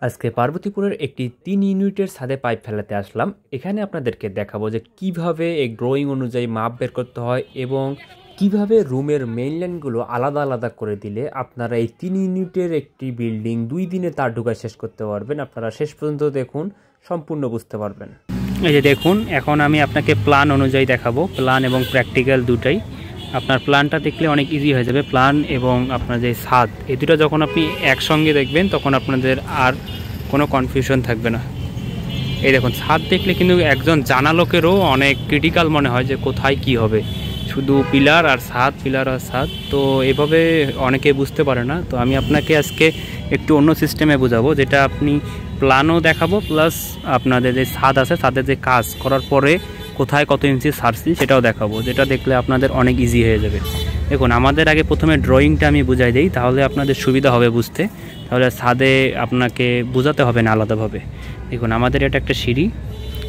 আজকে পার্বতীপুরের একটি ৩ ইউনিটের ছাদে পাইপ ফেলাতে আসলাম। এখানে আপনাদেরকে দেখাবো যে কিভাবে এই ড্রয়িং অনুযায়ী মাপ বের করতে হয় এবং কিভাবে রুমের মেইন লাইনগুলো আলাদা আলাদা করে দিলে আপনারা এই ৩ ইউনিটের একটি বিল্ডিং ২ দিনে তার ঢুকায় শেষ করতে পারবেন। আপনারা শেষ পর্যন্ত দেখুন, সম্পূর্ণ বুঝতে পারবেন। এই যে দেখুন, এখন আমি আপনাকে প্ল্যান অনুযায়ী দেখাবো, প্ল্যান এবং প্র্যাকটিক্যাল দুটাই। আপনার প্ল্যানটা দেখলে অনেক ইজি হয়ে যাবে। প্ল্যান এবং আপনার যে ছাদ, এই দুটো যখন আপনি একসঙ্গে দেখবেন তখন আপনাদের আর কোনো কনফিউশন থাকবে না। এই দেখুন, ছাদ দেখলে কিন্তু একজন জানা লোকেরও অনেক ক্রিটিক্যাল মনে হয় যে কোথায় কি হবে, শুধু পিলার আর ছাদ, পিলার আর ছাদ। তো এভাবে অনেকে বুঝতে পারে না। তো আমি আপনাকে আজকে একটু অন্য সিস্টেমে বোঝাবো, যেটা আপনি প্ল্যানও দেখাবো, প্লাস আপনাদের যে ছাদ আছে ছাদের যে কাজ করার পরে কোথায় কত ইঞ্চি ছাড়ছি সেটাও দেখাবো, যেটা দেখলে আপনাদের অনেক ইজি হয়ে যাবে। দেখুন, আমাদের আগে প্রথমে ড্রয়িংটা আমি বুঝাই দিই, তাহলে আপনাদের সুবিধা হবে বুঝতে। তাহলে ছাদে আপনাকে বোঝাতে হবে না আলাদাভাবে। দেখুন, আমাদের এটা একটা সিঁড়ি,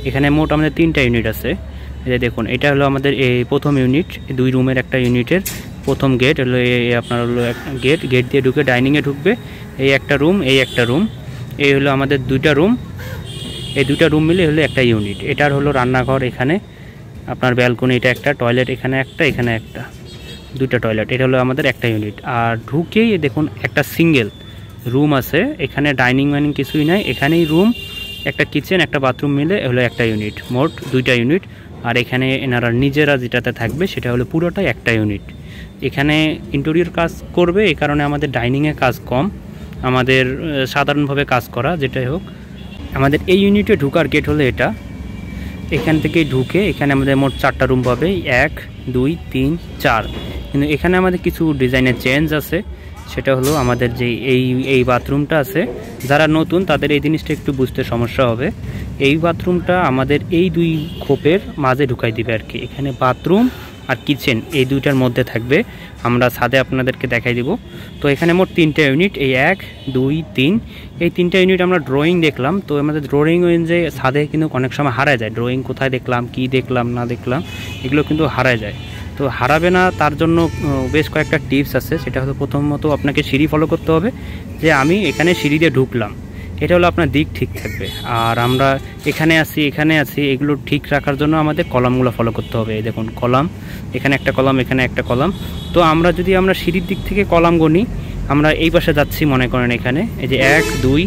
এখানে মোট আমাদের 3টা ইউনিট আছে। এই যে দেখুন, এটা হলো আমাদের এই প্রথম ইউনিট, 2 রুমের একটা ইউনিটের প্রথম গেট হলো আপনার হলো গেট দিয়ে ঢুকে ডাইনিংয়ে ঢুকবে। এই একটা রুম, এই একটা রুম, এই হলো আমাদের 2টা রুম। এই 2টা রুম মিলে হলো একটা ইউনিট। এটার হলো রান্নাঘর, এখানে আপনার ব্যালকনি, এটা একটা টয়লেট, এখানে একটা, এখানে একটা, 2টা টয়লেট। এটা হলো আমাদের একটা ইউনিট। আর ঢুকেই দেখুন একটা সিঙ্গেল রুম আছে, এখানে ডাইনিং মাইনিং কিছুই নাই, এখানেই রুম, একটা কিচেন, একটা বাথরুম মিলে হলো একটা ইউনিট, মোট 2টা ইউনিট। আর এখানে এনারা নিজেরা যেটাতে থাকবে সেটা হলো পুরোটাই একটা ইউনিট। এখানে ইন্টেরিয়র কাজ করবে, এই কারণে আমাদের ডাইনিংয়ে কাজ কম, আমাদের সাধারণভাবে কাজ করা যেটাই হোক। আমাদের এই ইউনিটে ঢুকার গেট হলো এটা, এখান থেকে ঢুকে এখানে আমাদের মোট 4টা রুম পাবে, 1 2 3 4। কিন্তু এখানে আমাদের কিছু ডিজাইনের চেঞ্জ আছে, সেটা হলো আমাদের যে এই বাথরুমটা আছে, যারা নতুন তাদের এই জিনিসটা একটু বুঝতে সমস্যা হবে। এই বাথরুমটা আমাদের এই 2 খোপের মাঝে ঢুকাই দিবে আর কি। এখানে বাথরুম আর কিচেন এই 2টার মধ্যে থাকবে, আমরা ছাদে আপনাদেরকে দেখাই দিব। তো এখানে মোট 3টা ইউনিট, এই 1 2 3, এই 3টা ইউনিট আমরা ড্রয়িং দেখলাম। তো আমাদের ড্রয়িং অনুযায়ী ছাদে কিন্তু অনেক সময় হারায় যায়, ড্রয়িং কোথায় দেখলাম, কি দেখলাম না দেখলাম, এগুলো কিন্তু হারায় যায়। তো হারাবে না তার জন্য বেশ কয়েকটা টিপস আছে। সেটা হলো প্রথমত আপনাকে সিঁড়ি ফলো করতে হবে, যে আমি এখানে সিঁড়ি দিয়ে ঢুকলাম, এটা হলো আপনার দিক ঠিক থাকবে। আর আমরা এখানে আছি, এগুলো ঠিক রাখার জন্য আমাদের কলামগুলো ফলো করতে হবে। এই দেখুন কলাম, এখানে একটা কলাম, এখানে একটা কলাম। তো আমরা সিঁড়ির দিক থেকে কলাম গণি, আমরা এই পাশে যাচ্ছি মনে করেন, এখানে এই যে 1 2,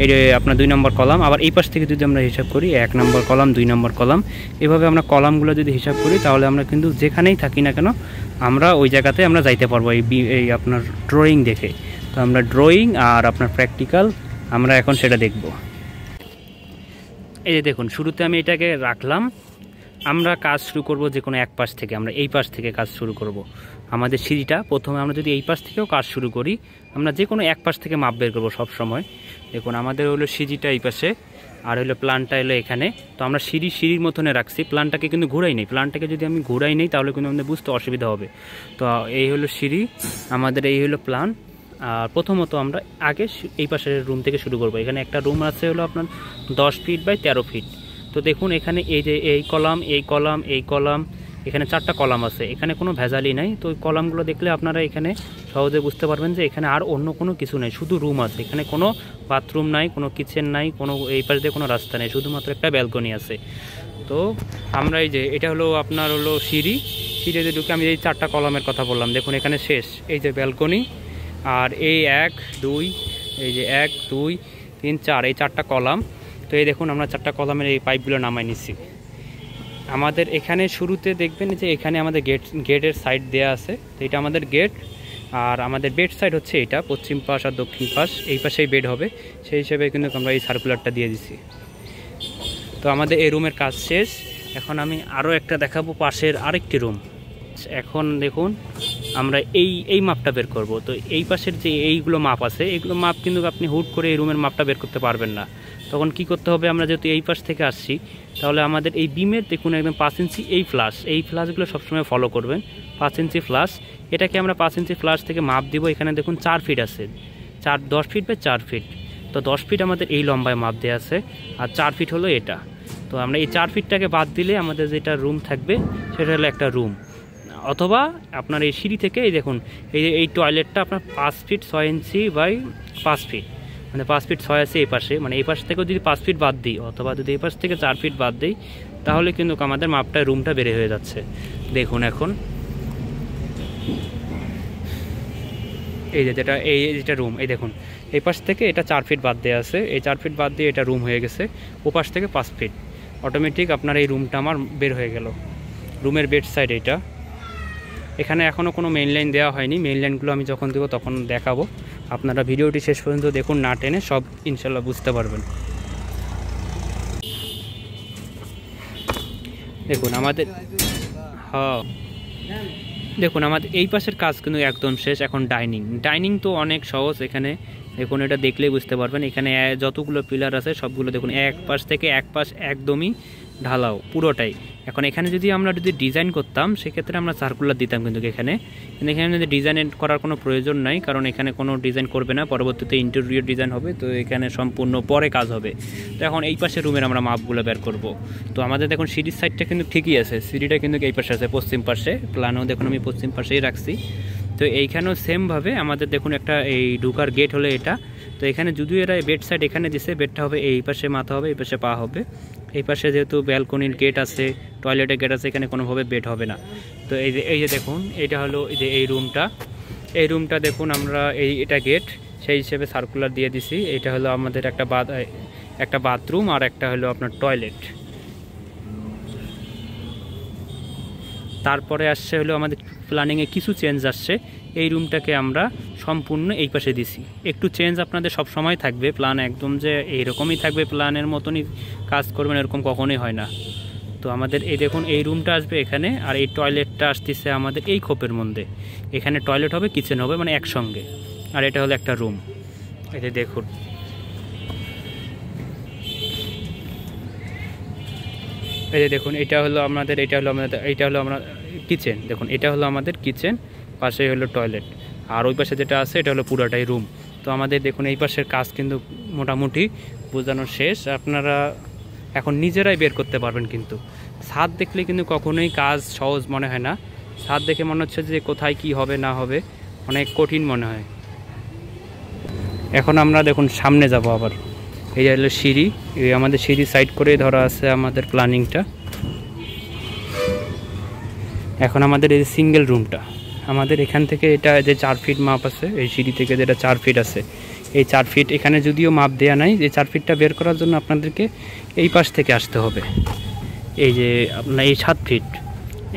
এই আপনার 2 নম্বর কলাম। আবার এই পাশ থেকে যদি আমরা হিসাব করি, 1 নম্বর কলাম, 2 নম্বর কলাম, এভাবে আমরা কলামগুলো যদি হিসাব করি, তাহলে আমরা কিন্তু যেখানেই থাকি না কেন আমরা ওই জায়গাতে আমরা যাইতে পারবো এই আপনার ড্রয়িং দেখে। তো আমরা ড্রয়িং আর আপনার প্র্যাকটিক্যাল আমরা এখন সেটা দেখব। এই যে দেখুন, শুরুতে আমি এটাকে রাখলাম, আমরা কাজ শুরু করব যে কোনো এক পাশ থেকে, আমরা এই পাশ থেকে কাজ শুরু করব। আমাদের সিঁড়িটা প্রথমে আমরা যদি এই পাশ থেকেও কাজ শুরু করি, আমরা যে কোনো এক পাশ থেকে মাপ বের করবো সব সময়। দেখুন, আমাদের হলো সিঁড়িটা এই পাশে, আর হলো প্ল্যানটা এলো এখানে। তো আমরা সিঁড়ির মতনে রাখছি, প্ল্যানটাকে কিন্তু ঘুরাই নেই। প্ল্যানটাকে যদি আমি ঘুরাই নেই তাহলে কিন্তু আমাদের বুঝতে অসুবিধা হবে। তো এই হলো সিঁড়ি, আমাদের এই হলো প্ল্যান। আর প্রথমত আমরা আগে এই পাশের রুম থেকে শুরু করব। এখানে একটা রুম আছে হলো আপনার 10 ফিট বাই 13 ফিট। তো দেখুন, এখানে এই যে এই কলাম, এই কলাম, এই কলাম, এখানে 4টা কলাম আছে, এখানে কোনো ভেজালই নাই। তো ওই কলামগুলো দেখলে আপনারা এখানে সহজে বুঝতে পারবেন যে এখানে আর অন্য কোনো কিছু নেই, শুধু রুম আছে। এখানে কোনো বাথরুম নাই, কোনো কিচেন নাই, কোনো এই পাশ দিয়ে কোনো রাস্তা নেই, শুধুমাত্র একটা ব্যালকনি আছে। তো আমরা এই যে এটা হলো আপনার হলো সিঁড়িতে ঢুকে আমি এই 4টা কলামের কথা বললাম, দেখুন এখানে শেষ, এই যে ব্যালকনি। আর এই 1 2, এই যে 1 2 3 4, এই 4টা কলাম। তো এই দেখুন, আমরা 4টা কলামের এই পাইপগুলো নামাই নিচ্ছি। আমাদের এখানে শুরুতে দেখবেন যে এখানে আমাদের গেটের সাইড দেয়া আছে। তো এটা আমাদের গেট, আর আমাদের বেড সাইড হচ্ছে এটা, পশ্চিম পাশ আর দক্ষিণ পাশ, এই পাশেই বেড হবে। সেই হিসেবে কিন্তু আমরা এই সার্কুলারটা দিয়ে দিচ্ছি। তো আমাদের এই রুমের কাজ শেষ। এখন আমি আরও একটা দেখাবো, পাশের আরেকটি রুম। এখন দেখুন, আমরা এই মাপটা বের করব। তো এই পাশের যে এইগুলো মাপ আছে, এগুলো মাপ কিন্তু আপনি হুট করে এই রুমের মাপটা বের করতে পারবেন না। তখন কি করতে হবে, আমরা যেহেতু এই পাশ থেকে আসছি, তাহলে আমাদের এই বিমের দেখুন একদম 5 ইঞ্চি এই ফ্লাশগুলো সবসময় ফলো করবেন। 5 ইঞ্চি ফ্লাশ, এটাকে আমরা 5 ইঞ্চি ফ্লাশ থেকে মাপ দিব। এখানে দেখুন 4 ফিট আছে, 10 ফিট বাই 4 ফিট। তো 10 ফিট আমাদের এই লম্বায় মাপ দেওয়া আছে, আর 4 ফিট হলো এটা। তো আমরা এই 4 ফিটটাকে বাদ দিলে আমাদের যেটা রুম থাকবে সেটা হলো একটা রুম। অথবা আপনার এই সিঁড়ি থেকে এই দেখুন, এই টয়লেটটা আপনার 5 ফিট 6 ইঞ্চি বাই 5 ফিট। মানে 5 ফিট 6 আছে এই পাশে, মানে এই পাশ থেকেও যদি 5 ফিট বাদ দিই অথবা যদি এই পাশ থেকে 4 ফিট বাদ দিই তাহলে কিন্তু আমাদের মাপটা রুমটা বেড়ে হয়ে যাচ্ছে। দেখুন এখন এই যেটা রুম, এই দেখুন এই পাশ থেকে এটা 4 ফিট বাদ দেওয়া আছে, এই 4 ফিট বাদ দিয়ে এটা রুম হয়ে গেছে, ও পাশ থেকে 5 ফিট অটোমেটিক আপনার এই রুমটা আমার বের হয়ে গেল। রুমের বেড সাইড এইটা। এখানে এখনও কোনো মেইন লাইন দেওয়া হয়নি, মেইন লাইনগুলো আমি যখন দেবো তখন দেখাবো। আপনারা ভিডিওটি শেষ পর্যন্ত দেখুন, না টেনে সব ইনশাল্লাহ বুঝতে পারবেন। দেখুন আমাদের দেখুন আমাদের এই পাশের কাজ কিন্তু একদম শেষ। এখন ডাইনিং তো অনেক সহজ। এখানে দেখুন, এটা দেখলেই বুঝতে পারবেন। এখানে যতগুলো পিলার আছে সবগুলো দেখুন এক পাশ থেকে এক পাশ একদমই ঢালাও পুরোটাই। এখন এখানে যদি আমরা ডিজাইন করতাম সেক্ষেত্রে আমরা সার্কুলার দিতাম, কিন্তু এখানে যদি ডিজাইন করার কোনো প্রয়োজন নাই, কারণ এখানে কোনো ডিজাইন করবে না, পরবর্তীতে ইন্টেরিয়র ডিজাইন হবে, তো এখানে সম্পূর্ণ পরে কাজ হবে। তো এখন এই পাশে রুমের আমরা মাপগুলো বের করব। তো আমাদের দেখুন সিঁড়ির সাইডটা কিন্তু ঠিকই আছে, সিঁড়িটা কিন্তু এই পাশে আছে পশ্চিম পাশে, প্ল্যানও দেখুন আমি পশ্চিম পাশেই রাখছি। তো এইখানেও সেমভাবে আমাদের দেখুন একটা এই ঢুকার গেট হলো এটা। তো এখানে যদিও এরা বেড সাইড এখানে দিছে, বেডটা হবে এই পাশে, মাথা হবে এই পাশে, পা হবে এই পাশে। যেহেতু ব্যালকনির গেট আছে, টয়লেটের গেট আছে, এখানে কোনোভাবে বেড হবে না। তো এই যে দেখুন এটা হলো এই রুমটা দেখুন আমরা এটা গেট সেই হিসেবে সার্কুলার দিয়ে দিছি। এটা হলো আমাদের একটা বাথরুম আর একটা হলো আপনার টয়লেট। তারপরে আসছে হলো আমাদের প্ল্যানিংয়ে কিছু চেঞ্জ আসছে। এই রুমটাকে আমরা সম্পূর্ণ এই পাশে দিছি। একটু চেঞ্জ আপনাদের সব সময় থাকবে, প্ল্যান একদম যে এইরকমই থাকবে প্ল্যানের মতনই কাজ করবেন এরকম কখনোই হয় না। তো আমাদের এই দেখুন এই রুমটা আসবে এখানে, আর এই টয়লেটটা আসতেছে আমাদের এই খোপের মধ্যে। এখানে টয়লেট হবে, কিচেন হবে, মানে একসঙ্গে। আর এটা হলো একটা রুম। এটা দেখুন এই যে দেখুন এটা হলো আমরা কিচেন। দেখুন এটা হলো আমাদের কিচেন, পাশে হলো টয়লেট, আর ওই পাশে যেটা আছে এটা হলো পুরোটাই রুম। তো আমাদের দেখুন এই পাশের কাজ কিন্তু মোটামুটি বোঝানো শেষ। আপনারা এখন নিজেরাই বের করতে পারবেন। কিন্তু ছাদ দেখলে কিন্তু কখনোই কাজ সহজ মনে হয় না। ছাদ দেখে মনে হচ্ছে যে কোথায় কি হবে না হবে, অনেক কঠিন মনে হয়। এখন আমরা দেখুন সামনে যাব আবার। এই হলো সিঁড়ি, এই আমাদের সিঁড়ি সাইড করে ধরা আছে আমাদের প্ল্যানিংটা। এখন আমাদের এই সিঙ্গেল রুমটা, আমাদের এখান থেকে এটা যে 4 ফিট মাপ আছে, এই সিঁড়ি থেকে যেটা 4 ফিট আছে, এই 4 ফিট এখানে যদিও মাপ দেওয়া নাই। এই 4 ফিটটা বের করার জন্য আপনাদেরকে এই পাশ থেকে আসতে হবে। এই যে আপনার এই 7 ফিট,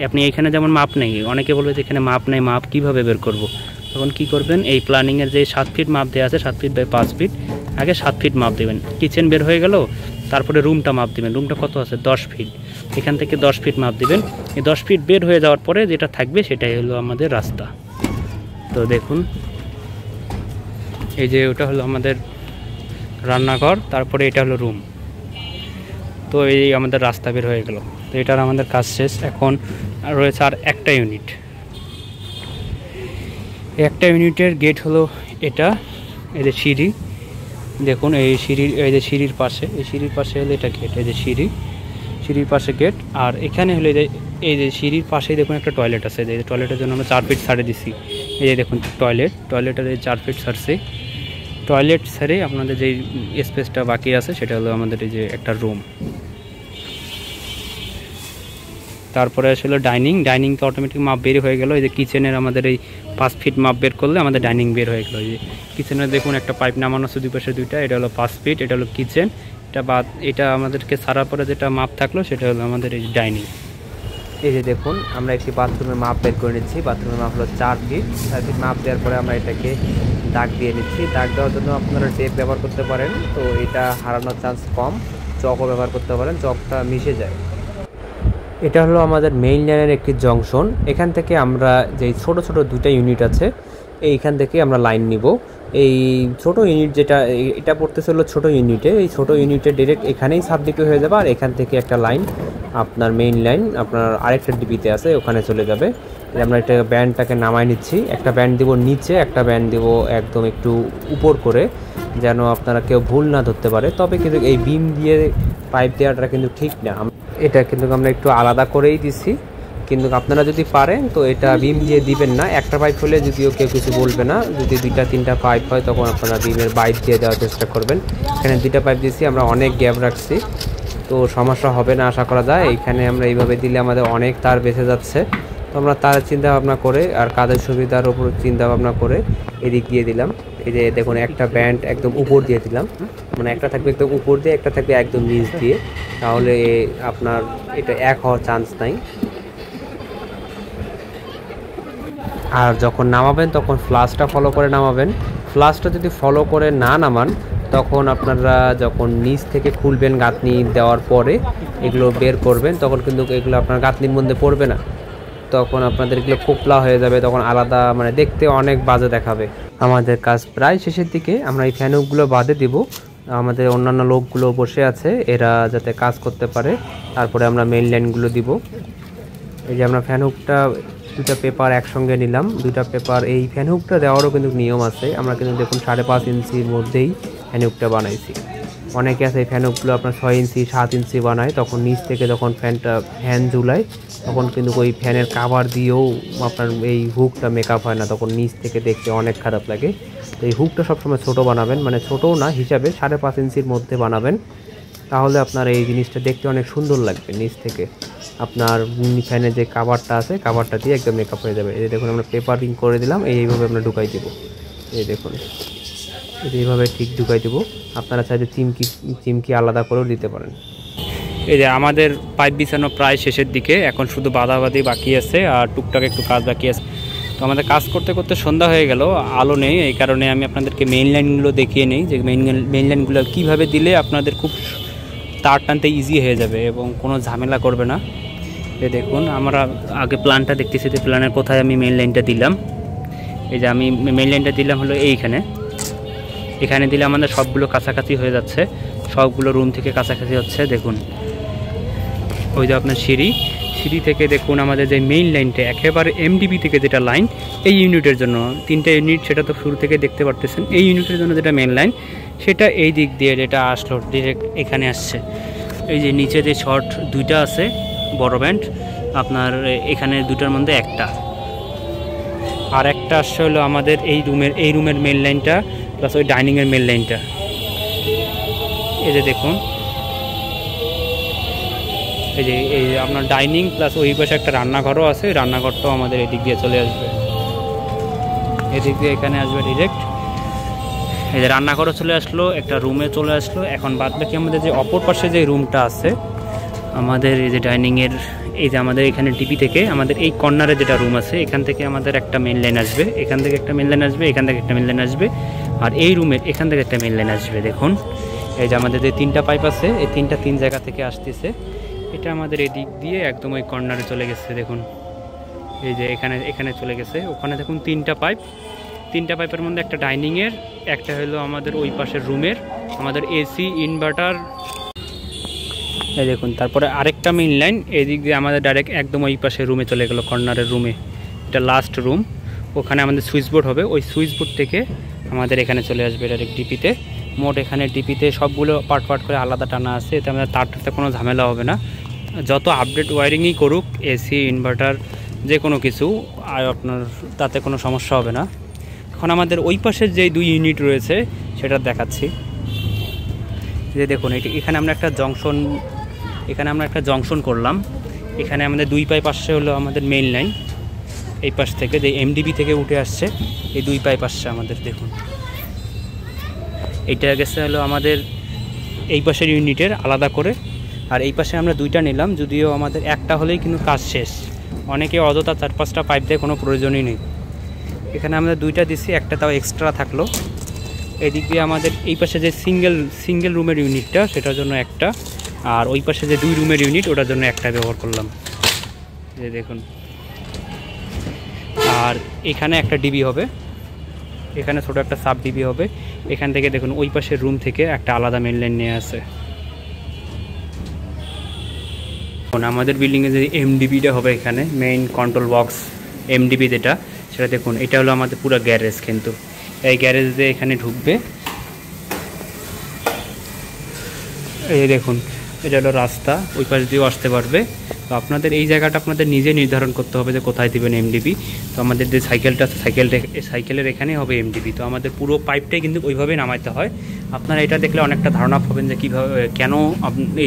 আপনি এখানে যেমন মাপ নেই, অনেকে বলবে যে এখানে মাপ নেই, মাপ কীভাবে বের করব। তখন কি করবেন, এই প্ল্যানিংয়ের যে 7 ফিট মাপ দেওয়া আছে 7 ফিট বাই 5 ফিট, আগে 7 ফিট মাপ দেবেন। কিচেন বের হয়ে গেল, তারপরে রুমটা মাপ দেবেন। রুমটা কত আছে 10 ফিট, এখান থেকে 10 ফিট মাপ দেবেন। এই 10 ফিট বের হয়ে যাওয়ার পরে যেটা থাকবে সেটাই হলো আমাদের রাস্তা। তো দেখুন এই যে ওটা হলো আমাদের রান্নাঘর, তারপরে এটা হলো রুম। তো এই আমাদের রাস্তা বের হয়ে গেল। তো এটার আমাদের কাজ শেষ। এখন রয়েছে আর একটা ইউনিট। একটা ইউনিটের গেট হলো এটা, এই যে সিঁড়ি দেখুন, এই সিঁড়ির পাশে হলো এটা গেট। এই যে সিঁড়ির পাশে গেট, আর এখানে হলো এই যে সিঁড়ির পাশেই দেখুন একটা টয়লেট আছে। এই টয়লেটের জন্য আমরা 4 ফিট ছাড়ে দিছি। এই যে দেখুন টয়লেটের এই 4 ফিট ছাড়ছে। টয়লেট ছেড়ে আপনাদের যে স্পেসটা বাকি আছে সেটা হলো আমাদের এই যে একটা রুম। তারপরে আসলে ডাইনিং তো অটোমেটিক মাপ বের হয়ে গেল। এই যে কিচেনের আমাদের এই 5 ফিট মাপ বের করলে আমাদের ডাইনিং বের হয়ে গেল। এই যে কিচেনের দেখুন একটা পাইপ নামানো আছে দুই পাশে দুইটা, এটা হলো 5 ফিট, এটা হলো কিচেন। এটা আমাদেরকে ছাড়ার পরে যেটা মাপ থাকলো সেটা হলো আমাদের এই ডাইনিং। এই যে দেখুন আমরা একটি বাথরুমের মাপ বের করে নিচ্ছি। বাথরুমের মাপ হলো 4 ফিট। 4 ফিট মাপ দেওয়ার পরে আমরা এটাকে দাগ দিয়ে নিচ্ছি। দাগ দেওয়ার জন্য আপনারা টেপ ব্যবহার করতে পারেন, তো এটা হারানোর চান্স কম। চকও ব্যবহার করতে পারেন, চকটা মিশে যায়। এটা হলো আমাদের মেইন লাইনের একটি জংশন। এখান থেকে আমরা যেই ছোট ছোট দুইটা ইউনিট আছে এইখান থেকে আমরা লাইন নিব। এই ছোট ইউনিট যেটা এটা পড়তেছে হলো ছোট ইউনিটে, এই ছোট ইউনিটে ডিরেক্ট এখানেই সাবডিভিট হয়ে যাবে। আর এখান থেকে একটা লাইন আপনার মেইন লাইন আপনার আরেকটা ডিবিতে আছে, ওখানে চলে যাবে। আমরা এটা ব্যান্ডটাকে নামাই নিচ্ছি। একটা ব্যান্ড দিব নিচে, একটা ব্যান্ড দিব একদম একটু উপর করে, যেন আপনারা কেউ ভুল না ধরতে পারে। তবে কিন্তু এই বিম দিয়ে পাইপ দেওয়াটা কিন্তু ঠিক না, এটা কিন্তু আমরা একটু আলাদা করেই দিছি। কিন্তু আপনারা যদি পারেন তো এটা বিম দিয়ে দিবেন না, একটা পাইপ হলে যদিও কেউ কিছু বলবে না, যদি 2-3টা পাইপ হয় তখন আপনারা বিমের বাইর দিয়ে দেওয়ার চেষ্টা করবেন। এখানে 2টা পাইপ দিয়েছি, আমরা অনেক গ্যাপ রাখছি, তো সমস্যা হবে না আশা করা যায়। এইখানে আমরা এইভাবে দিলে আমাদের অনেক তার বেঁচে যাচ্ছে, তো আমরা তার চিন্তা ভাবনা করে আর কাজের সুবিধার উপর চিন্তা ভাবনা করে এদিক দিয়ে দিলাম। এই যে দেখুন একটা ব্যান্ড একদম উপর দিয়ে দিলাম, মানে একটা থাকবে একদম উপর দিয়ে, একটা থাকবে একদম নিচ দিয়ে, তাহলে আপনার এটা এক হওয়ার চান্স নাই। আর যখন নামাবেন তখন ফ্লাশটা ফলো করে নামাবেন। ফ্লাশটা যদি ফলো করে না নামান তখন আপনারা যখন নিচ থেকে খুলবেন গাঁথনি দেওয়ার পরে এগুলো বের করবেন, তখন কিন্তু এগুলো আপনার গাঁথনির মধ্যে পড়বে না, তখন আপনাদের এগুলো কোপলা হয়ে যাবে, তখন আলাদা মানে দেখতে অনেক বাজে দেখাবে। আমাদের কাজ প্রায় শেষের দিকে, আমরা এই ফ্যানগুলো বাদে দিব, আমাদের অন্যান্য লোকগুলো বসে আছে এরা যাতে কাজ করতে পারে, তারপরে আমরা মেইন লাইনগুলো দিব। এই যে আমরা ফ্যান হুকটা 2টা পেপার একসঙ্গে নিলাম, 2টা পেপার। এই ফ্যান হুকটা দেওয়ারও কিন্তু নিয়ম আছে, আমরা কিন্তু দেখুন 5.5 ইঞ্চির মধ্যেই ফ্যান হুকটা বানাইছি। অনেকে আছে এই ফ্যান হুকগুলো আপনার 6 ইঞ্চি 7 ইঞ্চি বানায়, তখন নিচ থেকে যখন ফ্যান ঝুলায় তখন কিন্তু ওই ফ্যানের কাভার দিয়েও আপনার এই হুকটা মেকআপ হয় না, তখন নিচ থেকে দেখতে অনেক খারাপ লাগে। তো এই হুকটা সবসময় ছোট বানাবেন, মানে ছোটও না হিসাবে 5.5 ইঞ্চির মধ্যে বানাবেন, তাহলে আপনার এই জিনিসটা দেখতে অনেক সুন্দর লাগবে। নিচ থেকে আপনার ফ্যানের যে কাভারটা আছে কাভারটা দিয়ে একদম মেকআপ হয়ে যাবে। এই দেখুন আমরা পেপারিং করে দিলাম, এইভাবে আমরা ঢুকাই দেবো। এই দেখুন এইভাবে ঠিক ঢুকাই দেবো, আপনারা চাইলে চিমকি আলাদা করেও দিতে পারেন। এই যে আমাদের পাইপ বিছানো প্রায় শেষের দিকে, এখন শুধু বাঁধাবাঁধি বাকি আছে আর টুকটাক একটু কাজ বাকি আছে। তো আমাদের কাজ করতে করতে সন্ধ্যা হয়ে গেল, আলো নেই, এই কারণে আমি আপনাদেরকে মেইন লাইনগুলো দেখিয়ে নেই যে মেইন লাইনগুলো কীভাবে দিলে আপনাদের খুব তার টানতে ইজি হয়ে যাবে এবং কোনো ঝামেলা করবে না। এই দেখুন আমরা আগে প্ল্যানটা দেখতেছি, যে প্ল্যানের কোথায় আমি মেইন লাইনটা দিলাম। এই যে আমি মেইন লাইনটা দিলাম হলো এখানে দিলে আমাদের সবগুলো কাছাকাছি হয়ে যাচ্ছে, সবগুলো রুম থেকে কাছাকাছি হচ্ছে। দেখুন ওই যে আপনার সিঁড়ি থেকে দেখুন আমাদের যে মেইন লাইনটা একেবারে এমডিবি থেকে যেটা লাইন, এই ইউনিটের জন্য 3টা ইউনিট, সেটা তো শুরু থেকে দেখতে পারতেছেন। এই ইউনিটের জন্য যেটা মেইন লাইন সেটা এই দিক দিয়ে যেটা আসলো ডিরেক্ট এখানে আসছে। এই যে নিচে যে শর্ট 2টা আছে বড় ব্যান্ড, আপনার এখানে 2টার মধ্যে একটা, আর একটা আসছে হলো আমাদের এই রুমের মেইন লাইনটা প্লাস ওই ডাইনিংয়ের মেইন লাইনটা। এই যে দেখুন এই যে আপনার ডাইনিং প্লাস ওই পাশে একটা রান্নাঘরও আছে, রান্নাঘরটাও আমাদের এদিক দিয়ে চলে আসবে, এদিক দিয়ে এখানে আসবে ডিরেক্ট। এই যে রান্নাঘরও চলে আসলো, একটা রুমে চলে আসলো। এখন বাদ বাকি আমাদের যে অপর পাশে যে রুমটা আছে আমাদের, এই যে ডাইনিংয়ের, এই যে আমাদের এখানে টিভি থেকে আমাদের এই কর্নারে যেটা রুম আছে এখান থেকে আমাদের একটা মেইন লাইন আসবে, এখান থেকে একটা মেইন লাইন আসবে, এখান থেকে একটা মেইন লাইন আসবে, আর এই রুমের এখান থেকে একটা মেইন লাইন আসবে। দেখুন এই যে আমাদের যে 3টা পাইপ আছে এই 3 জায়গা থেকে আসতেছে, এটা আমাদের এই দিক দিয়ে একদম ওই কর্নারে চলে গেছে। দেখুন এই যে এখানে চলে গেছে, ওখানে দেখুন 3টা পাইপের মধ্যে একটা ডাইনিংয়ের, একটা হলো আমাদের ওই পাশের রুমের, আমাদের এসি ইনভার্টার। এই দেখুন তারপরে আরেকটা মেইন লাইন এই দিক দিয়ে আমাদের ডাইরেক্ট একদম ওই পাশের রুমে চলে গেল, কর্নারের রুমে, এটা লাস্ট রুম। ওখানে আমাদের সুইচ বোর্ড হবে, ওই সুইচ বোর্ড থেকে আমাদের এখানে চলে আসবে ডাইরেক্ট ডিপিতে। মোট এখানে ডিপিতে সবগুলো পার্ট করে আলাদা টানা আছে, এতে আমাদের তারটাতে কোনো ঝামেলা হবে না। যত আপডেট ওয়ারিংই করুক এসি ইনভার্টার যে কোনো কিছু, আর আপনার তাতে কোনো সমস্যা হবে না। এখন আমাদের ওই পাশের যে 2 ইউনিট রয়েছে সেটা দেখাচ্ছি। যে দেখুন এখানে আমরা একটা জংশন করলাম, এখানে আমাদের 2 পাইপ আসছে হলো আমাদের মেইন লাইন, এই পাশ থেকে যে এমডিবি থেকে উঠে আসছে এই 2 পাইপ আসছে আমাদের। দেখুন এইটা গেছে হলো আমাদের এই পাশের ইউনিটের আলাদা করে, আর এই পাশে আমরা 2টা নিলাম, যদিও আমাদের একটা হলেই কিন্তু কাজ শেষ, অনেকে অযথা 4-5টা পাইপ দিয়ে কোনো প্রয়োজনই নেই। এখানে আমরা 2টা দিচ্ছি, একটা তাও এক্সট্রা থাকলো। এদিক দিয়ে আমাদের এই পাশে যে সিঙ্গেল রুমের ইউনিটটা সেটার জন্য একটা, আর ওই পাশে যে 2 রুমের ইউনিট ওটার জন্য একটা ব্যবহার করলাম। এই দেখুন, আর এখানে একটা ডিবি হবে, এখানে ছোটো একটা সাব ডিবি হবে। এখান থেকে দেখুন ওই পাশের রুম থেকে একটা আলাদা মেইন লাইন নিয়ে আসে। আমাদের বিল্ডিংয়ে যে এমডিবিটা হবে, এখানে মেইন কন্ট্রোল বক্স এমডিবি যেটা, সেটা দেখুন এটা হলো আমাদের পুরো গ্যারেজ, কিন্তু এই গ্যারেজ দিয়ে এখানে ঢুকবে। এই দেখুন এটা হলো রাস্তা, ওই পাশ দিয়েও আসতে পারবে। তো আপনাদের এই জায়গাটা আপনাদের নিজে নির্ধারণ করতে হবে যে কোথায় দেবেন এমডিপি। তো আমাদের যে সাইকেলটা আছে, সাইকেলের এখানেই হবে এমডিপি। তো আমাদের পুরো পাইপটাই কিন্তু ওইভাবেই নামাইতে হয়। আপনারা এটা দেখলে অনেকটা ধারণা পাবেন যে কীভাবে, কেন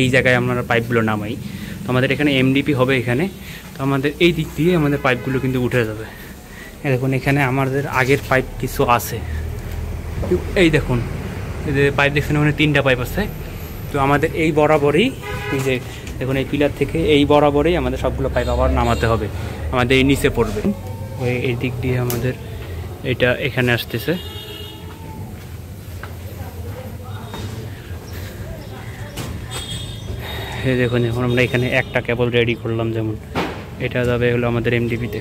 এই জায়গায় আমরা পাইপগুলো নামাই। তো আমাদের এখানে এমডিপি হবে এখানে। তো আমাদের এই দিক দিয়ে আমাদের পাইপগুলো কিন্তু উঠে যাবে। দেখুন এখানে আমাদের আগের পাইপ কিছু আছে, এই দেখুন এই যে পাইপ দেখছেন, ওখানে 3টা পাইপ আছে। তো আমাদের এই বরাবরই, এই যে দেখুন এই পিলার থেকে এই বরাবরই আমাদের সবগুলো পাইপ আবার নামাতে হবে, আমাদের এই নিচে পড়বে। ওই এই দিক দিয়ে আমাদের এটা এখানে আসতেছে। এই দেখুন এখন আমরা এখানে একটা কেবল রেডি করলাম, যেমন এটা যাবে হলো আমাদের এমডিপিতে।